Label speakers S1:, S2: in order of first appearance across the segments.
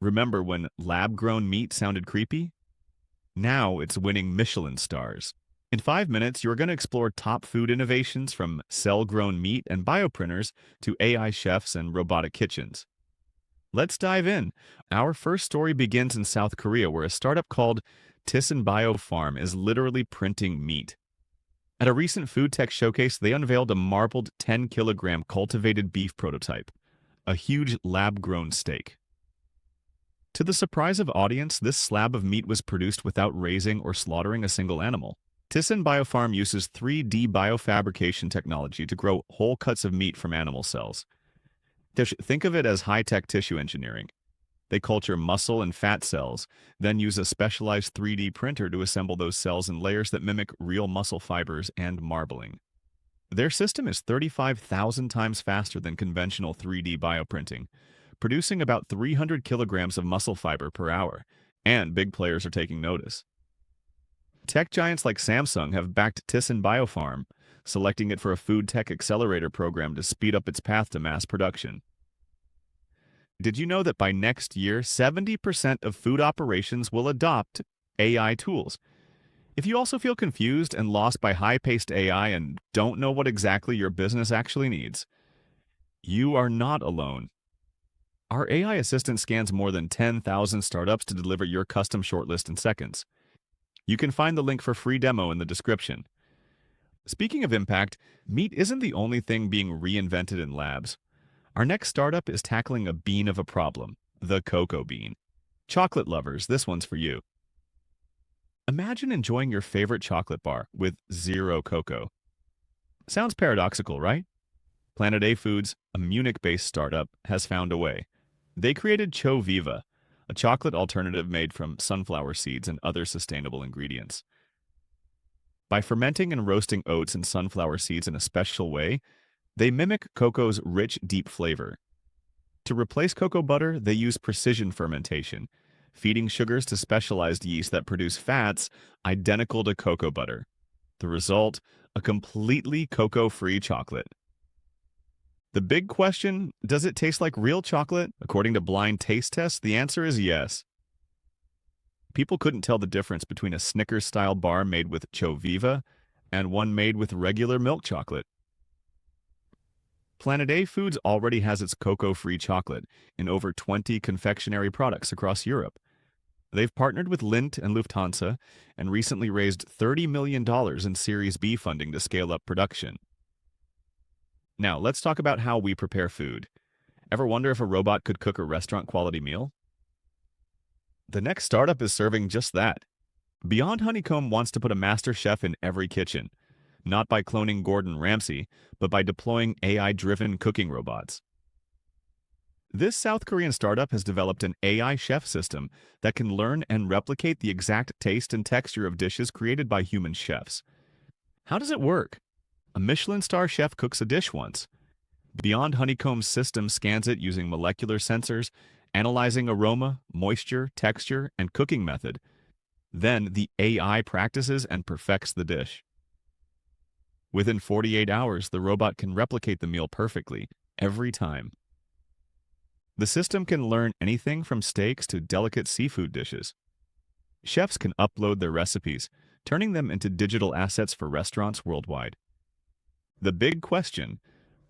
S1: Remember when lab-grown meat sounded creepy? Now it's winning Michelin stars. In 5 minutes, you're going to explore top food innovations from cell-grown meat and bioprinters to AI chefs and robotic kitchens. Let's dive in. Our first story begins in South Korea, where a startup called Tisan Farm is literally printing meat. At a recent FoodTech showcase, they unveiled a marbled 10-kilogram cultivated beef prototype, a huge lab-grown steak. To the surprise of audience, this slab of meat was produced without raising or slaughtering a single animal. Tisan Farm uses 3D biofabrication technology to grow whole cuts of meat from animal cells. Think of it as high-tech tissue engineering. They culture muscle and fat cells, then use a specialized 3D printer to assemble those cells in layers that mimic real muscle fibers and marbling. Their system is 35,000 times faster than conventional 3D bioprinting, producing about 300 kilograms of muscle fiber per hour, and big players are taking notice. Tech giants like Samsung have backed Tisan Farm, selecting it for a FoodTech accelerator program to speed up its path to mass production. Did you know that by next year, 70% of food operations will adopt AI tools? If you also feel confused and lost by high-paced AI and don't know what exactly your business actually needs, you are not alone. Our AI assistant scans more than 10,000 startups to deliver your custom shortlist in seconds. You can find the link for free demo in the description. Speaking of impact, meat isn't the only thing being reinvented in labs. Our next startup is tackling a bean of a problem, the cocoa bean. Chocolate lovers, this one's for you. Imagine enjoying your favorite chocolate bar with zero cocoa. Sounds paradoxical, right? Planet A Foods, a Munich-based startup, has found a way. They created ChoViva, a chocolate alternative made from sunflower seeds and other sustainable ingredients. By fermenting and roasting oats and sunflower seeds in a special way, they mimic cocoa's rich, deep flavor. To replace cocoa butter, they use precision fermentation, feeding sugars to specialized yeast that produce fats identical to cocoa butter. The result, a completely cocoa-free chocolate. The big question, does it taste like real chocolate? According to blind taste tests, the answer is yes. People couldn't tell the difference between a Snickers-style bar made with ChoViva and one made with regular milk chocolate. Planet A Foods already has its cocoa-free chocolate in over 20 confectionery products across Europe. They've partnered with Lindt and Lufthansa and recently raised $30 million in Series B funding to scale up production. Now, let's talk about how we prepare food. Ever wonder if a robot could cook a restaurant-quality meal? The next startup is serving just that. Beyond Honeycomb wants to put a master chef in every kitchen, not by cloning Gordon Ramsay, but by deploying AI-driven cooking robots. This South Korean startup has developed an AI chef system that can learn and replicate the exact taste and texture of dishes created by human chefs. How does it work? A Michelin star chef cooks a dish once. Beyond Honeycomb's system scans it using molecular sensors, analyzing aroma, moisture, texture, and cooking method. Then the AI practices and perfects the dish. Within 48 hours, the robot can replicate the meal perfectly, every time. The system can learn anything from steaks to delicate seafood dishes. Chefs can upload their recipes, turning them into digital assets for restaurants worldwide. The big question,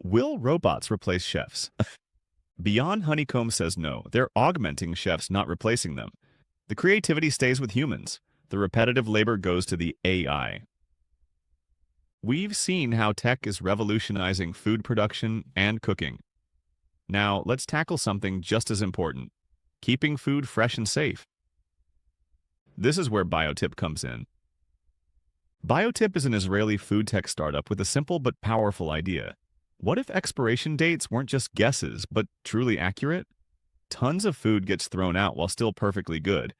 S1: will robots replace chefs? Beyond Honeycomb says no, they're augmenting chefs, not replacing them. The creativity stays with humans. The repetitive labor goes to the AI. We've seen how tech is revolutionizing food production and cooking. Now, let's tackle something just as important, keeping food fresh and safe. This is where BioTip comes in. BioTip is an Israeli food tech startup with a simple but powerful idea. What if expiration dates weren't just guesses, but truly accurate? Tons of food gets thrown out while still perfectly good,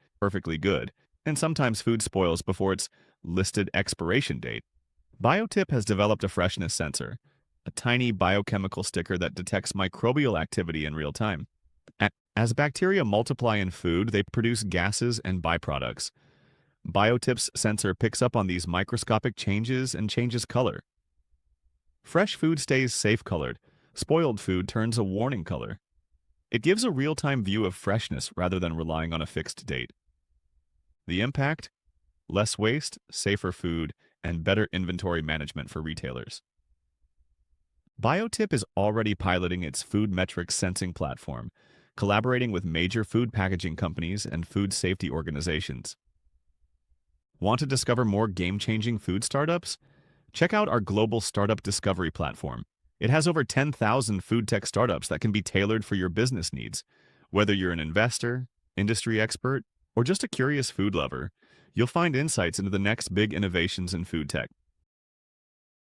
S1: and sometimes food spoils before its listed expiration date. BioTip has developed a freshness sensor, a tiny biochemical sticker that detects microbial activity in real time. As bacteria multiply in food, they produce gases and byproducts. BioTip's sensor picks up on these microscopic changes and changes color. Fresh food stays safe-colored. Spoiled food turns a warning color. It gives a real-time view of freshness rather than relying on a fixed date. The impact? Less waste, safer food, and better inventory management for retailers. BioTip is already piloting its food metrics sensing platform, collaborating with major food packaging companies and food safety organizations. Want to discover more game-changing food startups? Check out our global startup discovery platform. It has over 10,000 food tech startups that can be tailored for your business needs. Whether you're an investor, industry expert, or just a curious food lover, you'll find insights into the next big innovations in food tech.